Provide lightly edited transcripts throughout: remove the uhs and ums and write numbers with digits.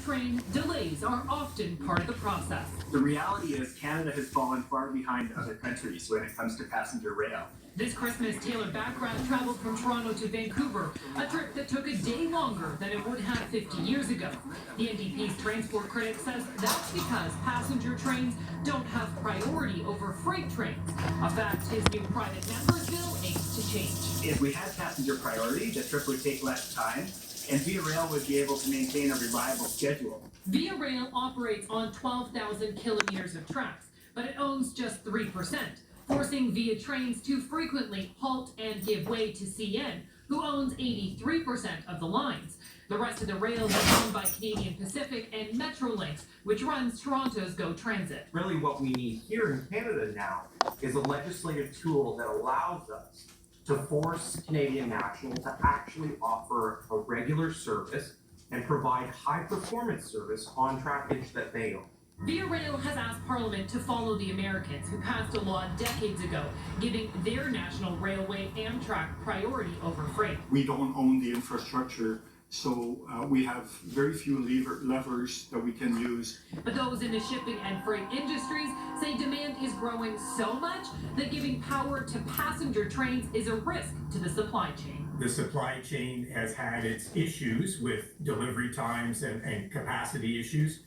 train, delays are often part of the process. The reality is Canada has fallen far behind other countries when it comes to passenger rail. This Christmas, Taylor Backrath traveled from Toronto to Vancouver, a trip that took a day longer than it would have 50 years ago. The NDP's transport critic says that's because passenger trains don't have priority over freight trains, a fact his new private members bill aims to change. If we had passenger priority, the trip would take less time, and Via Rail would be able to maintain a reliable schedule. Via Rail operates on 12,000 kilometers of tracks, but it owns just 3%. Forcing Via trains to frequently halt and give way to CN, who owns 83% of the lines. The rest of the rail is owned by Canadian Pacific and Metrolinx, which runs Toronto's GO Transit. Really what we need here in Canada now is a legislative tool that allows us to force Canadian National to actually offer a regular service and provide high-performance service on trackage that they own. Via Rail has asked Parliament to follow the Americans who passed a law decades ago, giving their national railway Amtrak priority over freight. We don't own the infrastructure, so we have very few levers that we can use. But those in the shipping and freight industries say demand is growing so much that giving power to passenger trains is a risk to the supply chain. The supply chain has had its issues with delivery times and capacity issues.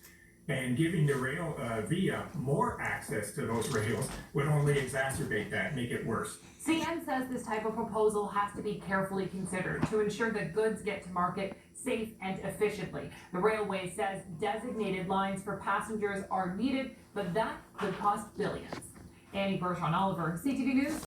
And giving the rail via more access to those rails would only exacerbate that, make it worse. CN says this type of proposal has to be carefully considered to ensure that goods get to market safe and efficiently. The railway says designated lines for passengers are needed, but that could cost billions. Annie Bertrand Oliver, CTV News.